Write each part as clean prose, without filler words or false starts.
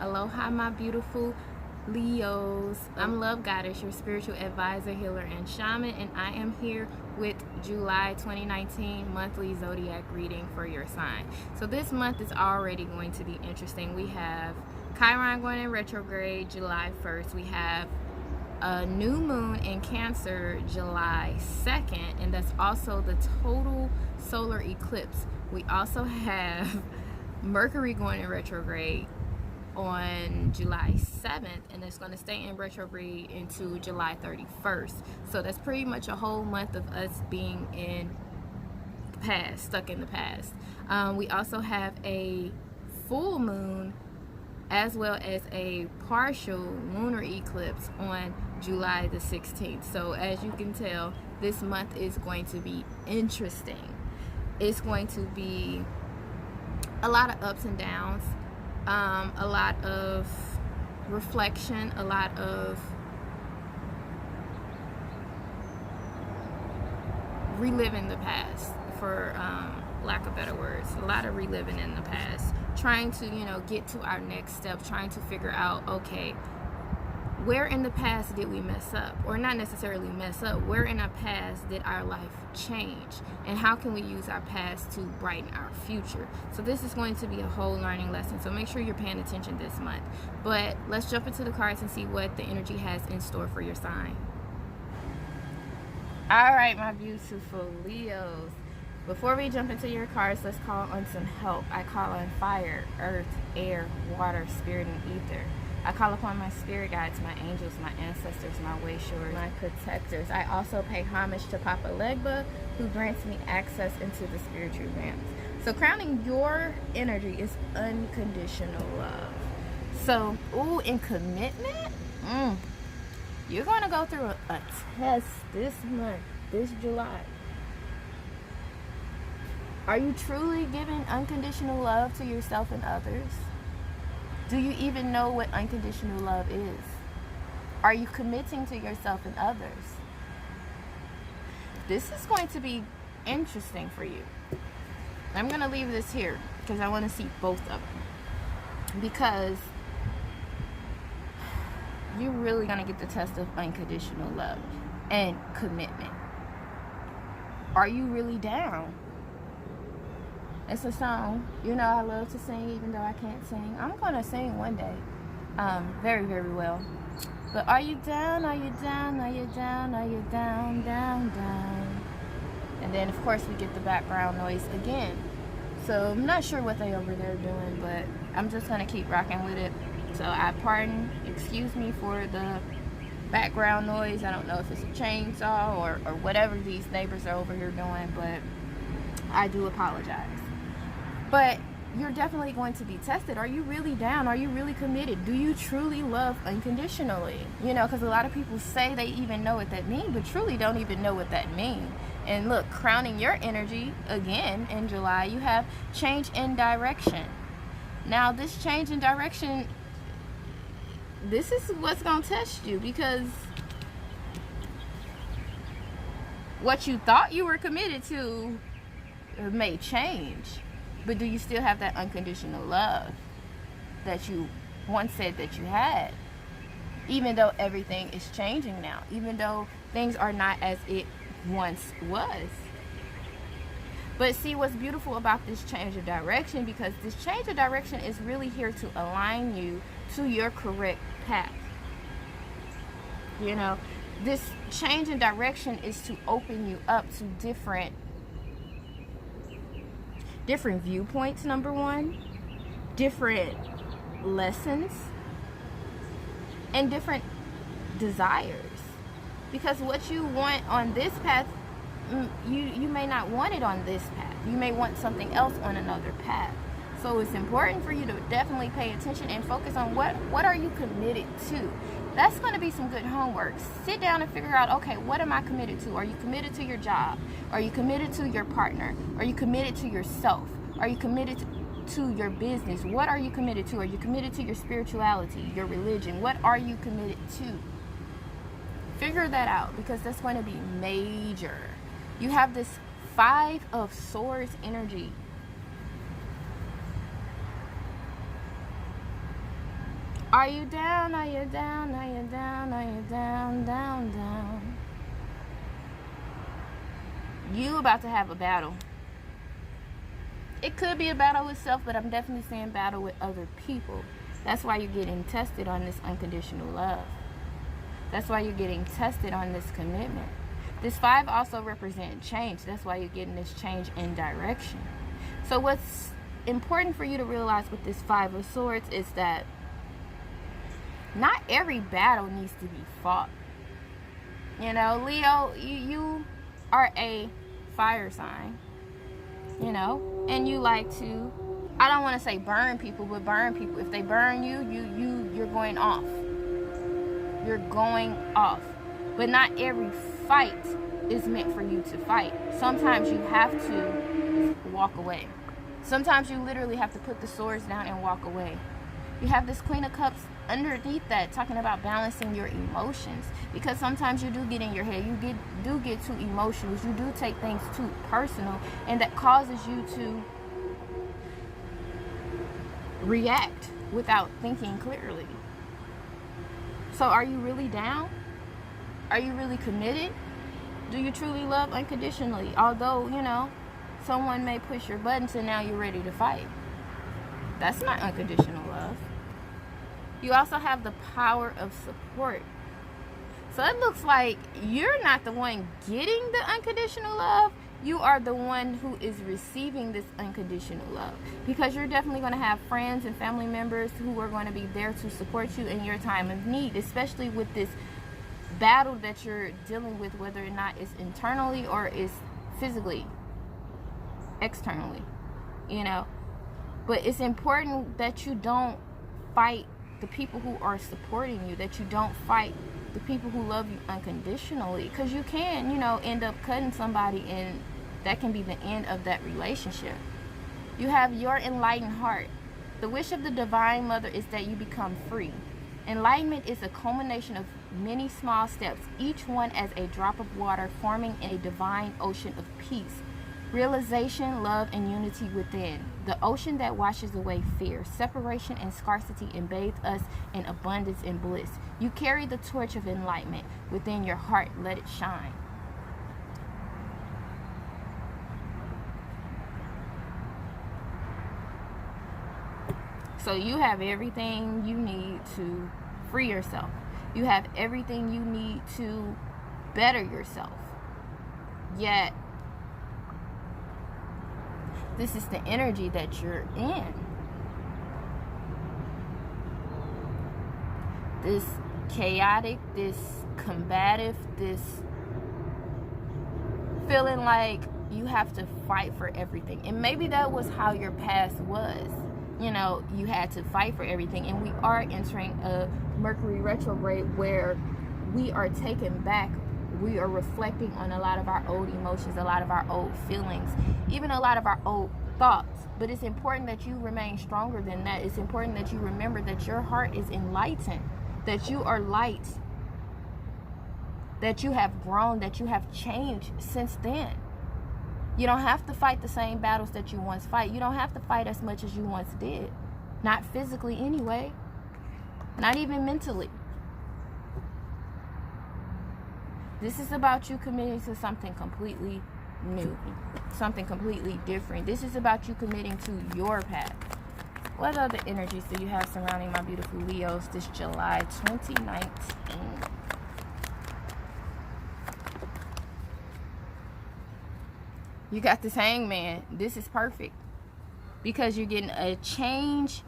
Aloha, my beautiful Leos. I'm Love Goddess, your spiritual advisor, healer, and shaman, and I am here with July 2019 monthly Zodiac reading for your sign. So this month is already going to be interesting. We have Chiron going in retrograde July 1st. We have a new moon in Cancer July 2nd, and that's also the total solar eclipse. We also have Mercury going in retrograde on July 7th, and it's going to stay in retrograde into July 31st. So that's pretty much a whole month of us being in the past, stuck in the past. We also have a full moon as well as a partial lunar eclipse on July the 16th. So as you can tell, this month is going to be interesting. It's going to be a lot of ups and downs, a lot of reflection, a lot of reliving the past, for lack of better words. A lot of reliving in the past, trying to, get to our next step, trying to figure out, okay, where in the past did we mess up? Or not necessarily mess up, where in our past did our life change? And how can we use our past to brighten our future? So this is going to be a whole learning lesson. So make sure you're paying attention this month. But let's jump into the cards and see what the energy has in store for your sign. All right, my beautiful Leos. Before we jump into your cards, let's call on some help. I call on fire, earth, air, water, spirit, and ether. I call upon my spirit guides, my angels, my ancestors, my way showers, my protectors. I also pay homage to Papa Legba, who grants me access into the spiritual realms. So crowning your energy is unconditional love. So, in commitment, you're going to go through a test this month, this July. Are you truly giving unconditional love to yourself and others? Do you even know what unconditional love is? Are you committing to yourself and others? This is going to be interesting for you. I'm going to leave this here because I want to see both of them. Because you're really going to get the test of unconditional love and commitment. Are you really down? It's a song. I love to sing even though I can't sing. I'm going to sing one day. Very, very well. But are you down? Are you down? Are you down? Are you down, down, down? And then, of course, we get the background noise again. So I'm not sure what they over there doing, but I'm just going to keep rocking with it. So excuse me for the background noise. I don't know if it's a chainsaw or whatever these neighbors are over here doing, but I do apologize. But you're definitely going to be tested. Are you really down? Are you really committed? Do you truly love unconditionally? Because a lot of people say they even know what that means, but truly don't even know what that means. And look, crowning your energy again in July, you have change in direction. Now, this change in direction, this is what's going to test you, because what you thought you were committed to may change. But do you still have that unconditional love that you once said that you had? Even though everything is changing now. Even though things are not as it once was. But see, what's beautiful about this change of direction, because this change of direction is really here to align you to your correct path. This change in direction is to open you up to different viewpoints, number one, different lessons, and different desires. Because what you want on this path, you may not want it on this path. You may want something else on another path. So it's important for you to definitely pay attention and focus on what are you committed to. That's going to be some good homework. Sit down and figure out, okay, what am I committed to? Are you committed to your job? Are you committed to your partner? Are you committed to yourself? Are you committed to your business? What are you committed to? Are you committed to your spirituality, your religion? What are you committed to? Figure that out, because that's going to be major. You have this 5 of Swords energy. Are you down? Are you down? Are you down? Are you down? Down, down. You about to have a battle. It could be a battle with self, but I'm definitely saying battle with other people. That's why you're getting tested on this unconditional love. That's why you're getting tested on this commitment. This 5 also represents change. That's why you're getting this change in direction. So what's important for you to realize with this 5 of Swords is that not every battle needs to be fought. You know, Leo, you are a fire sign, you know, and you like to, I don't want to say burn people, but burn people. If they burn you, you're going off. You're going off. But not every fight is meant for you to fight. Sometimes you have to walk away. Sometimes you literally have to put the swords down and walk away. You have this Queen of Cups underneath that, talking about balancing your emotions, because sometimes you do get in your head, you do get too emotional, you do take things too personal, and that causes you to react without thinking clearly. So are you really down? Are you really committed? Do you truly love unconditionally? Although, you know, someone may push your buttons and now you're ready to fight. That's not unconditional love. You also have the power of support. So it looks like you're not the one getting the unconditional love. You are the one who is receiving this unconditional love. Because you're definitely going to have friends and family members who are going to be there to support you in your time of need. Especially with this battle that you're dealing with, whether or not it's internally or it's physically, externally. You know. But it's important that you don't fight the people who are supporting you, that you don't fight the people who love you unconditionally, because you can, you know, end up cutting somebody, and that can be the end of that relationship. You have your enlightened heart. The wish of the Divine Mother is that you become free. Enlightenment is a culmination of many small steps, each one as a drop of water forming a divine ocean of peace, realization, love, and unity within. The ocean that washes away fear, separation, and scarcity, and bathes us in abundance and bliss. You carry the torch of enlightenment within your heart. Let it shine. So you have everything you need to free yourself. You have everything you need to better yourself. Yet, this is the energy that you're in. This chaotic, this combative, this feeling like you have to fight for everything. And maybe that was how your past was. You know, you had to fight for everything. And we are entering a Mercury retrograde where we are taken back. We are reflecting on a lot of our old emotions, a lot of our old feelings, even a lot of our old thoughts. But it's important that you remain stronger than that. It's important that you remember that your heart is enlightened, that you are light, that you have grown, that you have changed since then. You don't have to fight the same battles that you once fight. You don't have to fight as much as you once did. Not physically anyway. Not even mentally. This is about you committing to something completely new. Something completely different. This is about you committing to your path. What other energies do you have surrounding my beautiful Leos this July 2019? You got this Hangman. This is perfect because you're getting a change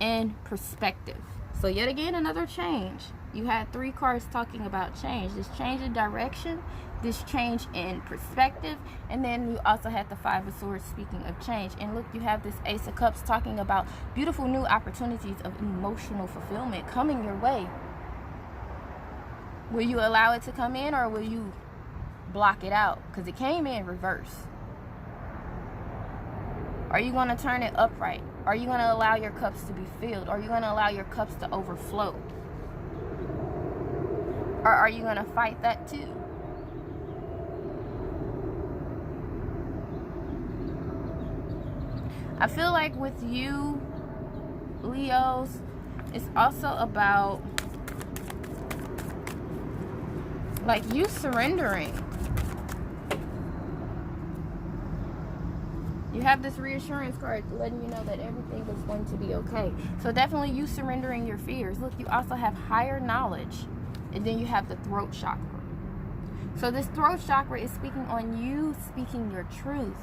in perspective. So yet again, another change. You had 3 cards talking about change. This change in direction, this change in perspective, and then you also had the 5 of Swords speaking of change. And look, you have this Ace of Cups talking about beautiful new opportunities of emotional fulfillment coming your way. Will you allow it to come in, or will you block it out? Because it came in reverse. Are you going to turn it upright? Are you going to allow your cups to be filled? Are you going to allow your cups to overflow? Or are you going to fight that too? I feel like with you, Leos, It's also about like you surrendering. You have this reassurance card letting you know that everything is going to be okay. So definitely you surrendering your fears. Look, you also have higher knowledge. And then you have the throat chakra. So this throat chakra is speaking on you speaking your truth.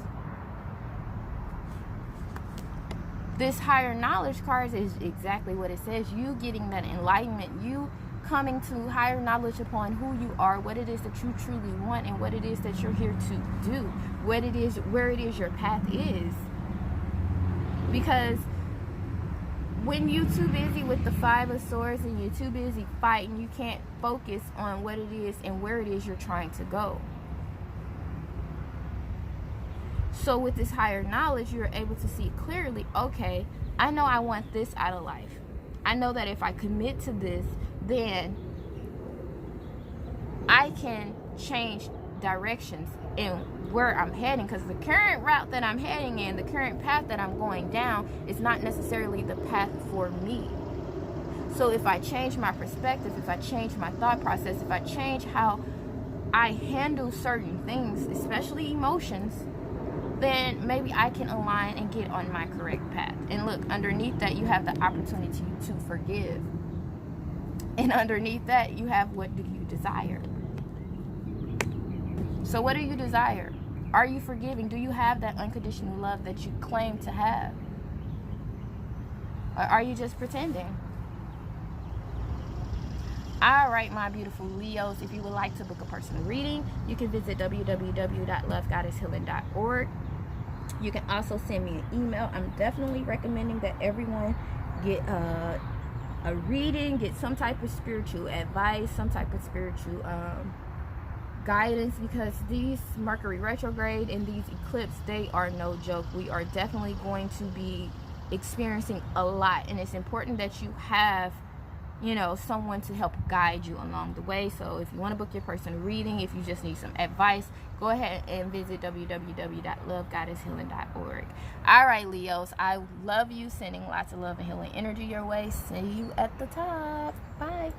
This higher knowledge card is exactly what it says. You getting that enlightenment. You coming to higher knowledge upon who you are, what it is that you truly want, and what it is that you're here to do, what it is, where it is your path is. Because when you're too busy with the Five of Swords and you're too busy fighting, you can't focus on what it is and where it is you're trying to go. So with this higher knowledge, you're able to see clearly, okay, I know I want this out of life. I know that if I commit to this, then I can change directions in where I'm heading, because the current route that I'm heading in, the current path that I'm going down, is not necessarily the path for me. So if I change my perspective, if I change my thought process, if I change how I handle certain things, especially emotions, then maybe I can align and get on my correct path. And look, underneath that you have the opportunity to forgive. And underneath that you have, what do you desire? So what do you desire? Are you forgiving? Do you have that unconditional love that you claim to have? Or are you just pretending? Alright, my beautiful Leos, if you would like to book a personal reading, you can visit www.lovegoddesshealing.org. You can also send me an email. I'm definitely recommending that everyone get a reading, get some type of spiritual advice, some type of spiritual guidance, because these Mercury retrograde and these eclipses, they are no joke. We are definitely going to be experiencing a lot, and it's important that you have, you know, someone to help guide you along the way. So if you want to book your personal reading, if you just need some advice, go ahead and visit www.lovegoddesshealing.org. All right, Leos, I love you. Sending lots of love and healing energy your way. See you at the top. Bye.